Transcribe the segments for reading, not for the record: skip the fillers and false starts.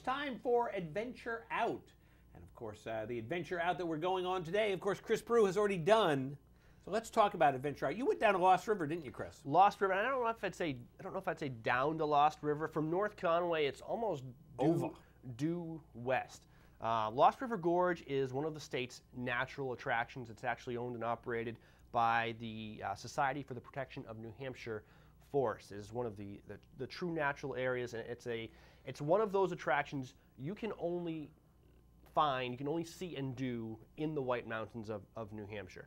time for Adventure Out. And of course, the Adventure Out that we're going on today, of course, Chris Proulx has already done. So let's talk about Adventure Out. You went down to Lost River, didn't you, Chris? Lost River. I don't know if I'd say down to Lost River. From North Conway, it's almost due west. Lost River Gorge is one of the state's natural attractions. It's actually owned and operated by the Society for the Protection of New Hampshire Forests. It is one of the true natural areas, and it's one of those attractions you can only see and do in the White Mountains of New Hampshire.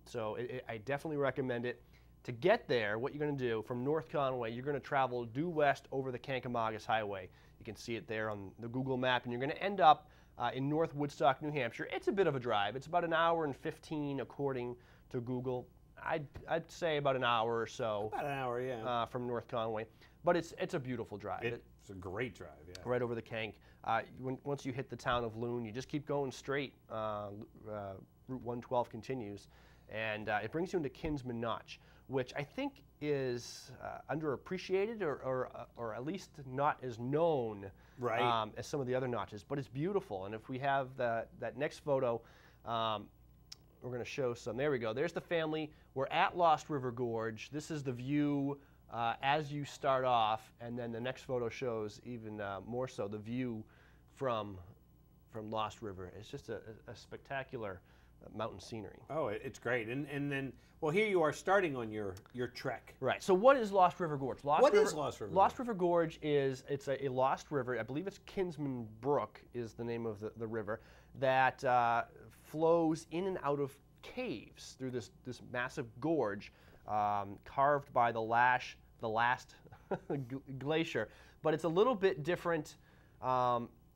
So I definitely recommend it. To get there, what you're going to do from North Conway, you're going to travel due west over the Kancamagus Highway. You can see it there on the Google map, and you're going to end up in North Woodstock, New Hampshire. It's a bit of a drive. It's about an hour and 15 according to Google. I'd say about an hour or so. About an hour, yeah. From North Conway, but it's a beautiful drive. It's a great drive, yeah. Right over the Kank. Once you hit the town of Loon, you just keep going straight. Route 112 continues, and it brings you into Kinsman Notch, which I think is underappreciated or at least not as known as some of the other notches. But it's beautiful, and if we have that next photo, we're going to show some. There we go. There's the family. We're at Lost River Gorge. This is the view as you start off, and then the next photo shows even more so the view from Lost River. It's just a spectacular mountain scenery. Oh, it's great. And then, well, here you are starting on your trek. Right. So what is Lost River Gorge? What is Lost River Gorge? Lost River Gorge is a lost river. I believe it's Kinsman Brook is the name of the river that flows in and out of caves through this massive gorge carved by the last glacier. But it's a little bit different.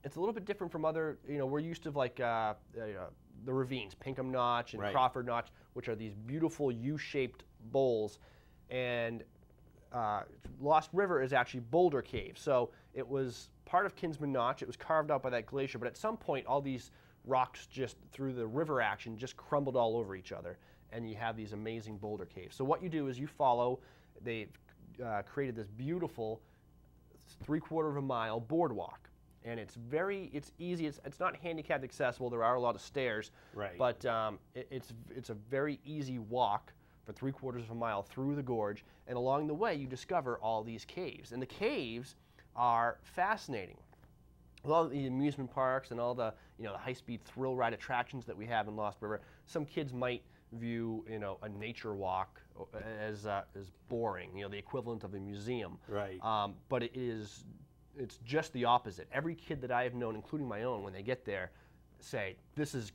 It's a little bit different from other. We're used to like the ravines, Pinkham Notch and Crawford Notch, which are these beautiful U-shaped bowls, and Lost River is actually Boulder Cave. So it was part of Kinsman Notch. It was carved out by that glacier, but at some point, all these rocks just through the river action just crumbled all over each other, and you have these amazing boulder caves. So what you do is you follow. They've created this beautiful 3/4 of a mile boardwalk. And it's easy. It's not handicapped accessible. There are a lot of stairs, but it's a very easy walk for 3/4 of a mile through the gorge. And along the way, you discover all these caves. And the caves are fascinating. With all the amusement parks and all the the high-speed thrill ride attractions that we have in Lost River, some kids might view a nature walk as boring. The equivalent of a museum. Right. But it's just the opposite. Every kid that I have known, including my own, when they get there, say, "This is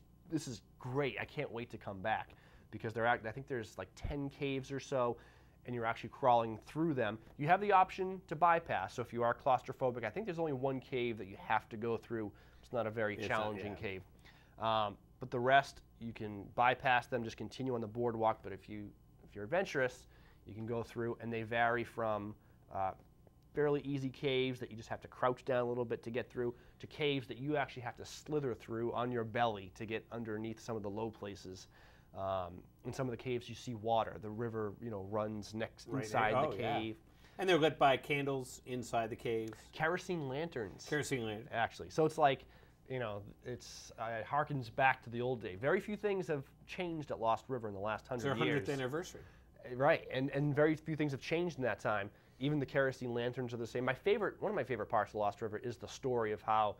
great. I can't wait to come back," because I think there's like 10 caves or so, and you're actually crawling through them. You have the option to bypass. So if you are claustrophobic, I think there's only one cave that you have to go through. It's not a very challenging cave, but the rest you can bypass them. Just continue on the boardwalk. But if you're adventurous, you can go through, and they vary from fairly easy caves that you just have to crouch down a little bit to get through, to caves that you actually have to slither through on your belly to get underneath some of the low places. In some of the caves, you see water. The river, runs inside the cave. Yeah. And they're lit by candles inside the caves. Kerosene lanterns. Kerosene lanterns. Actually. So it's like, it harkens back to the old day. Very few things have changed at Lost River in the last 100 years. It's their 100th anniversary. Right, and very few things have changed in that time. Even the kerosene lanterns are the same. One of my favorite parts of Lost River is the story of how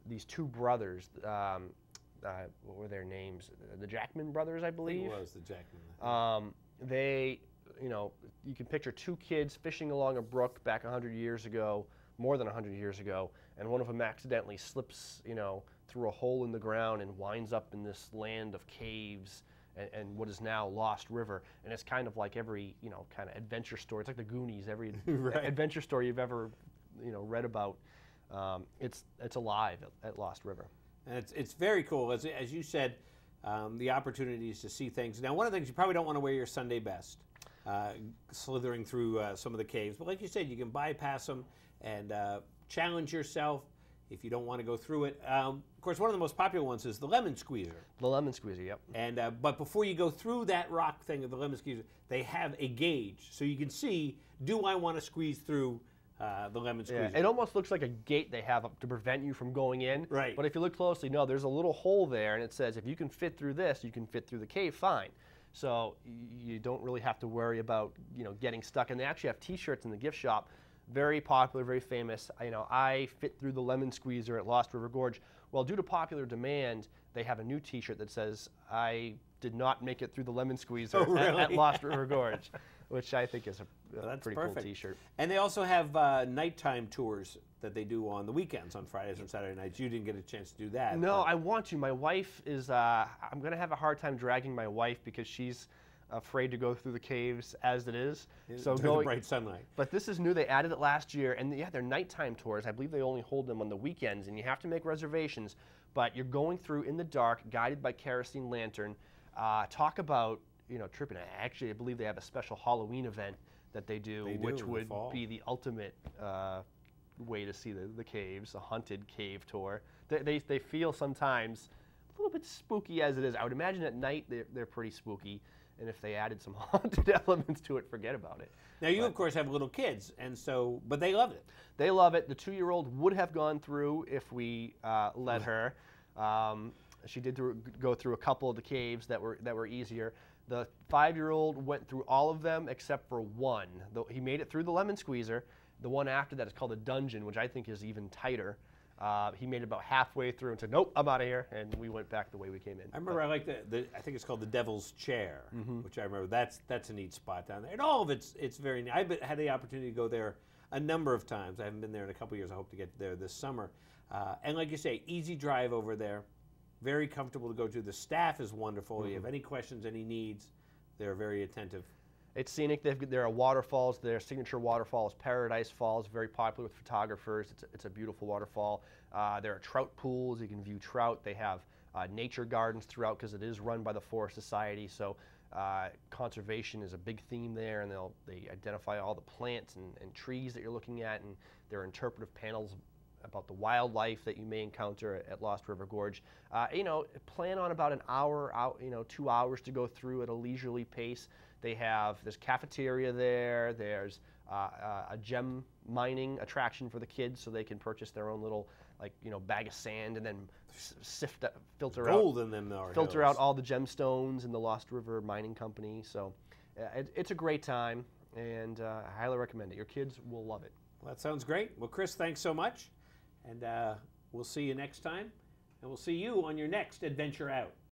these two brothers, what were their names? The Jackman brothers, I believe. It was the Jackman. They, you can picture two kids fishing along a brook back 100 years ago, more than 100 years ago, and one of them accidentally slips, through a hole in the ground and winds up in this land of caves and what is now Lost River. And it's kind of like every, kind of adventure story. It's like the Goonies, every adventure story you've ever, read about. It's alive at Lost River. And it's very cool. As you said, the opportunities to see things. Now, one of the things, you probably don't want to wear your Sunday best, slithering through some of the caves. But like you said, you can bypass them and challenge yourself if you don't want to go through it. Of course, one of the most popular ones is the lemon squeezer. The lemon squeezer, yep. And but before you go through that rock thing of the lemon squeezer, they have a gauge, so you can see, do I want to squeeze through the lemon squeezer. Yeah, it almost looks like a gate they have up to prevent you from going in. Right. But if you look closely, no, there's a little hole there, and it says if you can fit through this, you can fit through the cave fine. So you don't really have to worry about getting stuck. And they actually have T-shirts in the gift shop, very popular, very famous. I fit through the lemon squeezer at Lost River Gorge. Well, due to popular demand, they have a new T-shirt that says I did not make it through the lemon squeezer at Lost River Gorge, which I think is a pretty cool T-shirt. And they also have nighttime tours that they do on the weekends, on Fridays and Saturday nights. You didn't get a chance to do that. No, I want to. My wife is, I'm going to have a hard time dragging my wife because she's afraid to go through the caves as it is. So going, the bright sunlight. But this is new. They added it last year, and yeah, they're nighttime tours. I believe they only hold them on the weekends, and you have to make reservations. But you're going through in the dark, guided by kerosene lantern. Talk about tripping. Actually, I believe they have a special Halloween event that they do which would be the ultimate way to see the caves, a haunted cave tour. They feel sometimes a little bit spooky as it is. I would imagine at night they're pretty spooky, and if they added some haunted elements to it, forget about it. Now you, of course, have little kids, and so, but they love it. They love it. The 2-year-old would have gone through if we let her. She did go through a couple of the caves that were easier. The 5-year-old went through all of them except for one. He made it through the lemon squeezer. The one after that is called a dungeon, which I think is even tighter. He made it about halfway through and said, "Nope, I'm out of here," and we went back the way we came in. I remember I like I think it's called the Devil's Chair, which I remember. That's a neat spot down there. And all of it's very neat. I've had the opportunity to go there a number of times. I haven't been there in a couple years. I hope to get there this summer. And like you say, easy drive over there. Very comfortable to go to. The staff is wonderful. You have any questions, any needs, they're very attentive. It's scenic. There are waterfalls. Their signature waterfall is Paradise Falls, very popular with photographers. It's a beautiful waterfall. There are trout pools. You can view trout. They have nature gardens throughout because it is run by the Forest Society. So conservation is a big theme there, and they identify all the plants and trees that you're looking at, and there are interpretive panels about the wildlife that you may encounter at Lost River Gorge. Plan on about an hour, 2 hours to go through at a leisurely pace. There's cafeteria there. There's a gem mining attraction for the kids, so they can purchase their own little bag of sand and then filter out all the gemstones in the Lost River Mining Company. So it's a great time, and I highly recommend it. Your kids will love it. Well, that sounds great. Well, Chris, thanks so much. And we'll see you next time. And we'll see you on your next adventure out.